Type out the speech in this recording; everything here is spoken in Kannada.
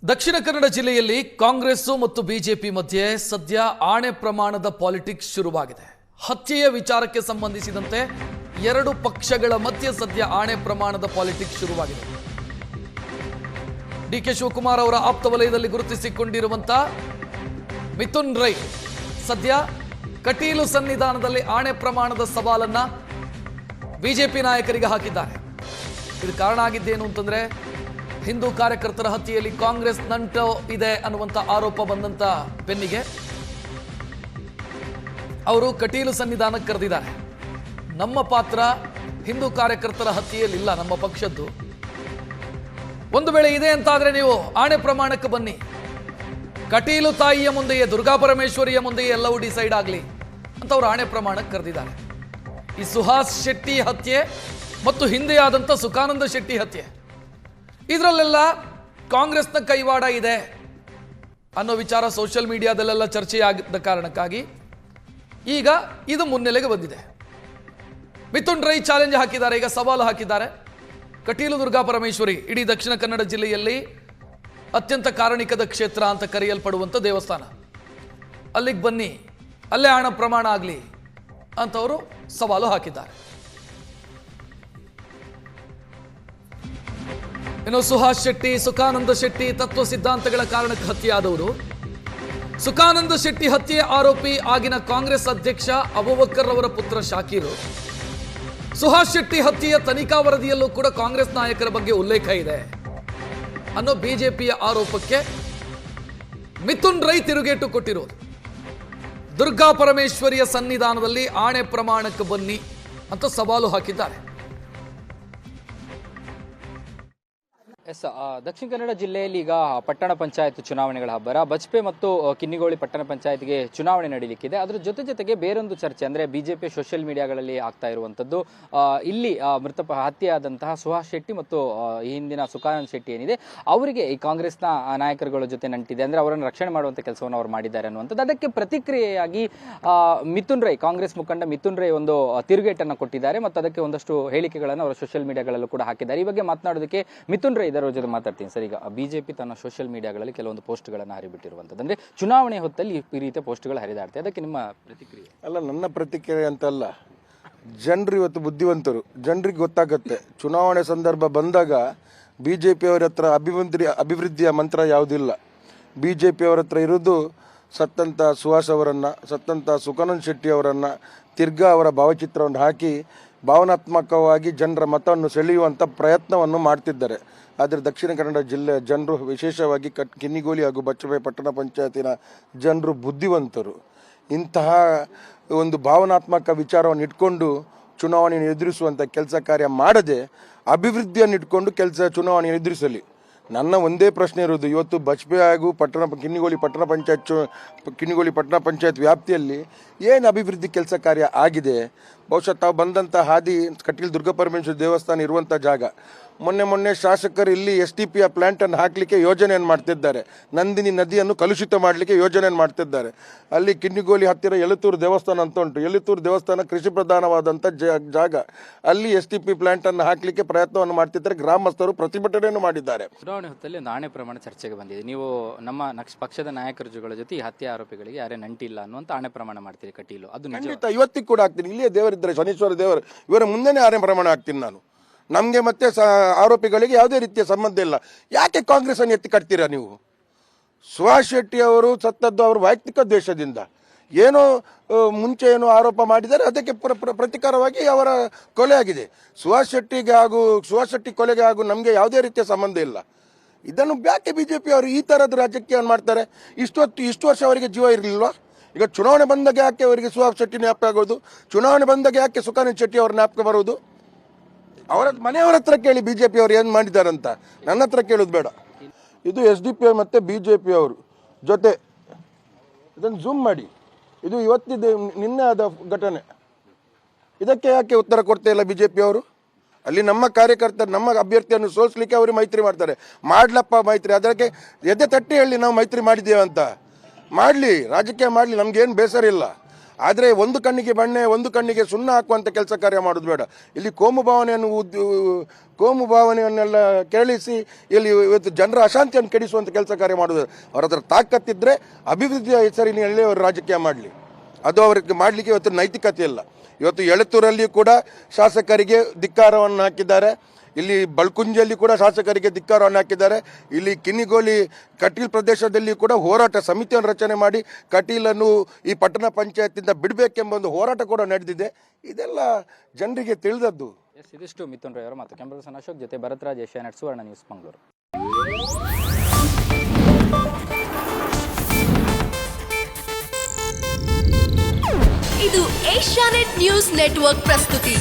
ದಕ್ಷಿಣ ಕನ್ನಡ ಜಿಲ್ಲೆಯಲ್ಲಿ ಕಾಂಗ್ರೆಸ್ ಮತ್ತು ಬಿಜೆಪಿ ಮಧ್ಯೆ ಸದ್ಯ ಆಣೆ ಪ್ರಮಾಣದ ಪಾಲಿಟಿಕ್ಸ್ ಶುರುವಾಗಿದೆ. ಹತ್ಯೆಯ ವಿಚಾರಕ್ಕೆ ಸಂಬಂಧಿಸಿದಂತೆ ಎರಡು ಪಕ್ಷಗಳ ಮಧ್ಯೆ ಸದ್ಯ ಆಣೆ ಪ್ರಮಾಣದ ಪಾಲಿಟಿಕ್ಸ್ ಶುರುವಾಗಿದೆ. ಡಿಕೆ ಶಿವಕುಮಾರ್ ಅವರ ಆಪ್ತ ವಲಯದಲ್ಲಿ ಗುರುತಿಸಿಕೊಂಡಿರುವಂತಹ ಮಿಥುನ್ ರೈ ಸದ್ಯ ಕಟೀಲು ಸನ್ನಿಧಾನದಲ್ಲಿ ಆಣೆ ಪ್ರಮಾಣದ ಸವಾಲನ್ನ ಬಿಜೆಪಿ ನಾಯಕರಿಗೆ ಹಾಕಿದ್ದಾರೆ. ಇದು ಕಾರಣ ಆಗಿದ್ದೇನು ಅಂತಂದ್ರೆ ಹಿಂದೂ ಕಾರ್ಯಕರ್ತರ ಹತ್ಯೆಯಲ್ಲಿ ಕಾಂಗ್ರೆಸ್ ನಂಟು ಇದೆ ಅನ್ನುವಂಥ ಆರೋಪ ಬಂದಂತ ಬೆನ್ನಿಗೆ ಅವರು ಕಟೀಲು ಸನ್ನಿಧಾನಕ್ಕೆ ಕರೆದಿದ್ದಾರೆ. ನಮ್ಮ ಪಾತ್ರ ಹಿಂದೂ ಕಾರ್ಯಕರ್ತರ ಹತ್ಯೆಯಲ್ಲಿಲ್ಲ, ನಮ್ಮ ಪಕ್ಷದ್ದು. ಒಂದು ವೇಳೆ ಇದೆ ಅಂತಾದ್ರೆ ನೀವು ಆಣೆ ಪ್ರಮಾಣಕ್ಕೆ ಬನ್ನಿ, ಕಟೀಲು ತಾಯಿಯ ಮುಂದೆಯೇ, ದುರ್ಗಾ ಪರಮೇಶ್ವರಿಯ ಮುಂದೆಯೇ ಎಲ್ಲವೂ ಡಿಸೈಡ್ ಆಗಲಿ ಅಂತ ಅವರು ಆಣೆ ಪ್ರಮಾಣಕ್ಕೆ ಕರೆದಿದ್ದಾರೆ. ಈ ಸುಹಾಸ್ ಶೆಟ್ಟಿ ಹತ್ಯೆ ಮತ್ತು ಹಿಂದೆ ಆದಂಥ ಸುಖಾನಂದ ಶೆಟ್ಟಿ ಹತ್ಯೆ, ಇದರಲ್ಲೆಲ್ಲ ಕಾಂಗ್ರೆಸ್ನ ಕೈವಾಡ ಇದೆ ಅನ್ನೋ ವಿಚಾರ ಸೋಷಿಯಲ್ ಮೀಡಿಯಾದಲ್ಲೆಲ್ಲ ಚರ್ಚೆಯಾಗಿದ್ದ ಕಾರಣಕ್ಕಾಗಿ ಈಗ ಇದು ಮುನ್ನೆಲೆಗೆ ಬಂದಿದೆ. ಮಿಥುನ್ ರೈ ಚಾಲೆಂಜ್ ಹಾಕಿದ್ದಾರೆ, ಈಗ ಸವಾಲು ಹಾಕಿದ್ದಾರೆ. ಕಟೀಲು ದುರ್ಗಾ ಪರಮೇಶ್ವರಿ ಇಡೀ ದಕ್ಷಿಣ ಕನ್ನಡ ಜಿಲ್ಲೆಯಲ್ಲಿ ಅತ್ಯಂತ ಕಾರಣಿಕದ ಕ್ಷೇತ್ರ ಅಂತ ಕರೆಯಲ್ಪಡುವಂಥ ದೇವಸ್ಥಾನ, ಅಲ್ಲಿಗೆ ಬನ್ನಿ, ಅಲ್ಲೇ ಹಣ ಪ್ರಮಾಣ ಆಗಲಿ ಅಂತವರು ಸವಾಲು ಹಾಕಿದ್ದಾರೆ. ಇನ್ನು ಸುಹಾಸ್ ಶೆಟ್ಟಿ, ಸುಖಾನಂದ ಶೆಟ್ಟಿ ತತ್ವ ಸಿದ್ಧಾಂತಗಳ ಕಾರಣಕ್ಕೆ ಹತ್ಯೆಯಾದವರು. ಸುಖಾನಂದ ಶೆಟ್ಟಿ ಹತ್ಯೆ ಆರೋಪಿ ಆಗಿನ ಕಾಂಗ್ರೆಸ್ ಅಧ್ಯಕ್ಷ ಅಬೂಬಕರ್ ಅವರ ಪುತ್ರ ಶಾಕೀರು. ಸುಹಾಸ್ ಶೆಟ್ಟಿ ಹತ್ಯೆಯ ತನಿಖಾ ವರದಿಯಲ್ಲೂ ಕೂಡ ಕಾಂಗ್ರೆಸ್ ನಾಯಕರ ಬಗ್ಗೆ ಉಲ್ಲೇಖ ಇದೆ ಅನ್ನೋ ಬಿಜೆಪಿಯ ಆರೋಪಕ್ಕೆ ಮಿಥುನ್ ರೈ ತಿರುಗೇಟು ಕೊಟ್ಟಿರೋದು. ದುರ್ಗಾ ಪರಮೇಶ್ವರಿಯ ಸನ್ನಿಧಾನದಲ್ಲಿ ಆಣೆ ಪ್ರಮಾಣಕ್ಕೆ ಬನ್ನಿ ಅಂತ ಸವಾಲು ಹಾಕಿದ್ದಾರೆ. ದಕ್ಷಿಣ ಕನ್ನಡ ಜಿಲ್ಲೆಯಲ್ಲಿ ಈಗ ಪಟ್ಟಣ ಪಂಚಾಯತ್ ಚುನಾವಣೆಗಳ ಹಬ್ಬರ. ಬಜ್ಪೆ ಮತ್ತು ಕಿನ್ನಿಗೋಳಿ ಪಟ್ಟಣ ಪಂಚಾಯತ್ಗೆ ಚುನಾವಣೆ ನಡೀಲಿಕ್ಕಿದೆ. ಅದರ ಜೊತೆಗೆ ಬೇರೊಂದು ಚರ್ಚೆ ಅಂದರೆ ಬಿಜೆಪಿ ಸೋಷಿಯಲ್ ಮೀಡಿಯಾಗಳಲ್ಲಿ ಆಗ್ತಾ ಇರುವಂಥದ್ದು, ಇಲ್ಲಿ ಹತ್ಯೆಯಾದಂತಹ ಸುಹಾಸ್ ಶೆಟ್ಟಿ ಮತ್ತು ಈ ಹಿಂದಿನ ಸುಖಾನಂದ್ ಶೆಟ್ಟಿ ಏನಿದೆ ಅವರಿಗೆ ಈ ಕಾಂಗ್ರೆಸ್ನ ನಾಯಕರುಗಳ ಜೊತೆ ನಂಟಿದೆ, ಅಂದರೆ ಅವರನ್ನು ರಕ್ಷಣೆ ಮಾಡುವಂಥ ಕೆಲಸವನ್ನು ಅವರು ಮಾಡಿದ್ದಾರೆ ಅನ್ನುವಂಥದ್ದು. ಅದಕ್ಕೆ ಪ್ರತಿಕ್ರಿಯೆಯಾಗಿ ಮಿಥುನ್ ರೈ, ಕಾಂಗ್ರೆಸ್ ಮುಖಂಡ ಮಿಥುನ್ ರೈ ಒಂದು ತಿರುಗೇಟನ್ನು ಕೊಟ್ಟಿದ್ದಾರೆ ಮತ್ತು ಅದಕ್ಕೆ ಒಂದಷ್ಟು ಹೇಳಿಕೆಗಳನ್ನು ಅವರು ಸೋಷಿಯಲ್ ಮೀಡಿಯಾಗಳಲ್ಲೂ ಕೂಡ ಹಾಕಿದ್ದಾರೆ. ಈ ಬಗ್ಗೆ ಮಾತನಾಡೋದಕ್ಕೆ ಮಿಥುನ್ ರೈ ಜೊತೆ ಮಾತಾಡ್ತೀನಿ ಸರ್. ಈಗ ಬಿಜೆಪಿ ತನ್ನ ಸೋಷಿಯಲ್ ಮೀಡಿಯಾಗಳಲ್ಲಿ ಕೆಲವೊಂದು ಪೋಸ್ಟ್ಗಳನ್ನು ಹರಿಬಿಟ್ಟಿರುವಂಥದ್ದು, ಅಂದ್ರೆ ಚುನಾವಣೆ ಹೊತ್ತಲ್ಲಿ ಈ ರೀತಿಯ ಪೋಸ್ಟ್ಗಳು ಹರಿದಾಡ್ತಾರೆ, ಅದಕ್ಕೆ ನಿಮ್ಮ ಪ್ರತಿಕ್ರಿಯೆ? ಅಲ್ಲ, ನನ್ನ ಪ್ರತಿಕ್ರಿಯೆ ಅಂತಲ್ಲ, ಜನರು ಇವತ್ತು ಬುದ್ಧಿವಂತರು, ಜನರಿಗೆ ಗೊತ್ತಾಗುತ್ತೆ. ಚುನಾವಣೆ ಸಂದರ್ಭ ಬಂದಾಗ ಬಿಜೆಪಿಯವರ ಹತ್ರ ಅಭಿವೃದ್ಧಿಯ ಮಂತ್ರ ಯಾವುದಿಲ್ಲ. ಬಿಜೆಪಿಯವರ ಹತ್ರ ಇರೋದು ಸತ್ತಂತ ಸುಹಾಸ್ ಅವರನ್ನು, ಸತ್ತಂತ ಸುಖಾನಂದ್ ಶೆಟ್ಟಿ ಅವರನ್ನು, ತಿರ್ಗಾ ಅವರ ಭಾವಚಿತ್ರವನ್ನು ಹಾಕಿ ಭಾವನಾತ್ಮಕವಾಗಿ ಜನರ ಮತವನ್ನು ಸೆಳೆಯುವಂಥ ಪ್ರಯತ್ನವನ್ನು ಮಾಡ್ತಿದ್ದಾರೆ. ಆದರೆ ದಕ್ಷಿಣ ಕನ್ನಡ ಜಿಲ್ಲೆಯ ಜನರು, ವಿಶೇಷವಾಗಿ ಕಿನ್ನಿಗೋಳಿ ಹಾಗೂ ಬಚ್ಚಪೆ ಪಟ್ಟಣ ಪಂಚಾಯತಿನ ಜನರು ಬುದ್ಧಿವಂತರು. ಇಂತಹ ಒಂದು ಭಾವನಾತ್ಮಕ ವಿಚಾರವನ್ನು ಇಟ್ಕೊಂಡು ಚುನಾವಣೆಯನ್ನು ಎದುರಿಸುವಂಥ ಕೆಲಸ ಕಾರ್ಯ ಮಾಡದೆ ಅಭಿವೃದ್ಧಿಯನ್ನು ಇಟ್ಕೊಂಡು ಚುನಾವಣೆಯನ್ನು ಎದುರಿಸಲಿ. ನನ್ನ ಒಂದೇ ಪ್ರಶ್ನೆ ಇರೋದು, ಇವತ್ತು ಬಜ್ಪೆ ಹಾಗೂ ಕಿನ್ನಿಗೋಳಿ ಪಟ್ಟಣ ಪಂಚಾಯತ್ ವ್ಯಾಪ್ತಿಯಲ್ಲಿ ಏನು ಅಭಿವೃದ್ಧಿ ಕೆಲಸ ಕಾರ್ಯ ಆಗಿದೆ? ಬಹುಶಃ ತಾವು ಬಂದಂಥ ಹಾದಿ ಕಟೀಲು ದುರ್ಗಾ ಪರಮೇಶ್ವರಿ ದೇವಸ್ಥಾನ ಇರುವಂಥ ಜಾಗ. ಮೊನ್ನೆ ಶಾಸಕರು ಇಲ್ಲಿ STPಯ ಪ್ಲ್ಯಾಂಟನ್ನು ಹಾಕಲಿಕ್ಕೆ ಯೋಜನೆಯನ್ನು ಮಾಡ್ತಿದ್ದಾರೆ. ನಂದಿನಿ ನದಿಯನ್ನು ಕಲುಷಿತ ಮಾಡಲಿಕ್ಕೆ ಯೋಜನೆಯನ್ನು ಮಾಡ್ತಿದ್ದಾರೆ. ಅಲ್ಲಿ ಕಿನ್ನಿಗೋಳಿ ಹತ್ತಿರ ಎಳತೂರು ದೇವಸ್ಥಾನ ಅಂತ ಉಂಟು. ಎಳತೂರು ದೇವಸ್ಥಾನ ಕೃಷಿ ಪ್ರಧಾನವಾದಂಥ ಜಾಗ. ಅಲ್ಲಿ STP ಪ್ಲ್ಯಾಂಟನ್ನು ಹಾಕಲಿಕ್ಕೆ ಪ್ರಯತ್ನವನ್ನು ಮಾಡ್ತಿದ್ದಾರೆ. ಗ್ರಾಮಸ್ಥರು ಪ್ರತಿಭಟನೆಯನ್ನು ಮಾಡಿದ್ದಾರೆ. ಚುನಾವಣೆ ಹೊತ್ತಲ್ಲಿ ಒಂದು ಆಣೆ ಪ್ರಮಾಣ ಚರ್ಚೆಗೆ ಬಂದಿದೆ. ನೀವು ನಮ್ಮ ಪಕ್ಷದ ನಾಯಕರುಗಳ ಜೊತೆ ಈ ಹತ್ಯೆ ಆರೋಪಿಗಳಿಗೆ ಯಾರೇ ನಂಟಿಲ್ಲ ಅನ್ನುವಂಥ ಆಣೆ ಪ್ರಮಾಣ ಮಾಡ್ತೀರಿ ಕಟೀಲು? ಅದು ಖಂಡಿತ ಇವತ್ತಿಗೆ ಕೂಡ ಆಗ್ತೀನಿ. ಇಲ್ಲಿಯೇ ದೇವರಿದ್ದಾರೆ, ಶನೀಶ್ವರ ದೇವರು, ಇವರ ಮುಂದೆನೇ ಆಣೆ ಪ್ರಮಾಣ ಆಗ್ತೀನಿ ನಾನು. ನಮಗೆ ಮತ್ತೆ ಆರೋಪಿಗಳಿಗೆ ಯಾವುದೇ ರೀತಿಯ ಸಂಬಂಧ ಇಲ್ಲ. ಯಾಕೆ ಕಾಂಗ್ರೆಸ್ಸನ್ನು ಎತ್ತಿ ಕಟ್ತೀರಾ ನೀವು? ಸುಹಾಸ್ ಶೆಟ್ಟಿ ಅವರು ಸತ್ತದ್ದು ಅವರ ವೈಯಕ್ತಿಕ ದ್ವೇಷದಿಂದ, ಏನೋ ಮುಂಚೆ ಏನೋ ಆರೋಪ ಮಾಡಿದ್ದಾರೆ, ಅದಕ್ಕೆ ಪ್ರತಿಕಾರವಾಗಿ ಅವರ ಕೊಲೆ ಆಗಿದೆ. ಸುಹಾಸ್ ಶೆಟ್ಟಿ ಕೊಲೆಗೆ ಹಾಗೂ ನಮಗೆ ಯಾವುದೇ ರೀತಿಯ ಸಂಬಂಧ ಇಲ್ಲ. ಇದನ್ನು ಯಾಕೆ ಬಿಜೆಪಿ ಅವರು ಈ ಥರದ ರಾಜಕೀಯವನ್ನು ಮಾಡ್ತಾರೆ? ಇಷ್ಟು ವರ್ಷ ಅವರಿಗೆ ಜೀವ ಇರಲಿಲ್ವಾ? ಈಗ ಚುನಾವಣೆ ಬಂದಾಗ ಯಾಕೆ ಅವರಿಗೆ ಸುಹಾಸ್ ಶೆಟ್ಟಿ ಜ್ಞಾಪಕ ಆಗೋದು? ಚುನಾವಣೆ ಬಂದಾಗ ಯಾಕೆ ಸುಖಾನಂದ್ ಶೆಟ್ಟಿ ಅವ್ರ ಜ್ಞಾಪಕ ಬರೋದು? ಅವರ ಮನೆಯವರ ಹತ್ರ ಕೇಳಿ ಬಿಜೆಪಿ ಅವರು ಏನು ಮಾಡಿದ್ದಾರಂತ, ನನ್ನ ಹತ್ರ ಕೇಳೋದು ಬೇಡ. ಇದು SDP ಮತ್ತು BJP ಅವರು ಜೊತೆ, ಇದನ್ನು ಜೂಮ್ ಮಾಡಿ, ಇದು ಇವತ್ತಿದೆ ನಿನ್ನೆ ಆದ ಘಟನೆ. ಇದಕ್ಕೆ ಯಾಕೆ ಉತ್ತರ ಕೊಡ್ತಾ ಇಲ್ಲ ಬಿಜೆಪಿ ಅವರು? ಅಲ್ಲಿ ನಮ್ಮ ಕಾರ್ಯಕರ್ತರು, ನಮ್ಮ ಅಭ್ಯರ್ಥಿಯನ್ನು ಸೋಲಿಸಲಿಕ್ಕೆ ಅವರು ಮೈತ್ರಿ ಮಾಡ್ತಾರೆ. ಮಾಡ್ಲಪ್ಪ ಮೈತ್ರಿ, ಅದಕ್ಕೆ ಎದೆ ತಟ್ಟಿ ಹೇಳಿ ನಾವು ಮೈತ್ರಿ ಮಾಡಿದ್ದೇವೆ ಅಂತ. ಮಾಡಲಿ, ರಾಜಕೀಯ ಮಾಡಲಿ, ನಮಗೇನು ಬೇಸರ ಇಲ್ಲ. ಆದರೆ ಒಂದು ಕಣ್ಣಿಗೆ ಬಣ್ಣೆ ಒಂದು ಕಣ್ಣಿಗೆ ಸುಣ್ಣ ಹಾಕುವಂಥ ಕೆಲಸ ಕಾರ್ಯ ಮಾಡೋದು ಬೇಡ. ಇಲ್ಲಿ ಕೋಮು ಭಾವನೆಯನ್ನೆಲ್ಲ ಕೇಳಿಸಿ ಇಲ್ಲಿ ಇವತ್ತು ಜನರ ಅಶಾಂತಿಯನ್ನು ಕೆಡಿಸುವಂಥ ಕೆಲಸ ಕಾರ್ಯ ಮಾಡೋದು. ಅವ್ರ ಹತ್ರ ತಾಕತ್ತಿದ್ರೆ ಅಭಿವೃದ್ಧಿಯ ಹೆಸರಿನಲ್ಲಿ ಅವರು ರಾಜಕೀಯ ಮಾಡಲಿ, ಅದು ಅವರಿಗೆ ಮಾಡಲಿಕ್ಕೆ ಇವತ್ತು ನೈತಿಕತೆ ಇಲ್ಲ. ಇವತ್ತು ಎಳತ್ತೂರಲ್ಲಿ ಕೂಡ ಶಾಸಕರಿಗೆ ಧಿಕ್ಕಾರವನ್ನು ಹಾಕಿದ್ದಾರೆ, ಇಲ್ಲಿ ಬಳ್ಕುಂಜಿಯಲ್ಲಿ ಕೂಡ ಶಾಸಕರಿಗೆ ಧಿಕ್ಕಾರವನ್ನು ಹಾಕಿದ್ದಾರೆ. ಇಲ್ಲಿ ಕಿನ್ನಿಗೋಳಿ ಕಟೀಲ್ ಪ್ರದೇಶದಲ್ಲಿ ಕೂಡ ಹೋರಾಟ ಸಮಿತಿಯನ್ನು ರಚನೆ ಮಾಡಿ ಕಟೀಲನ್ನು ಈ ಪಟ್ಟಣ ಪಂಚಾಯತಿಂದ ಬಿಡಬೇಕೆಂಬ ಒಂದು ಹೋರಾಟ ಕೂಡ ನಡೆದಿದೆ. ಇದೆಲ್ಲ ಜನರಿಗೆ ತಿಳಿದದ್ದು. ಇದಿಷ್ಟು ಮಿಥುನ್ ರೈ ಅವರು ಮತ್ತು ಕ್ಯಾಮ್ರಾ ಪರ್ಸನ್ ಅಶೋಕ್ ಜೊತೆ ಭರತ್ರಾಜ್, ಏಷ್ಯಾನೆಟ್ ಸುವರ್ಣ ನ್ಯೂಸ್, ಮಂಗಳೂರು. ಇದು ಏಷ್ಯಾನೆಟ್ ನ್ಯೂಸ್ ನೆಟ್ವರ್ಕ್ ಪ್ರಸ್ತುತಿ.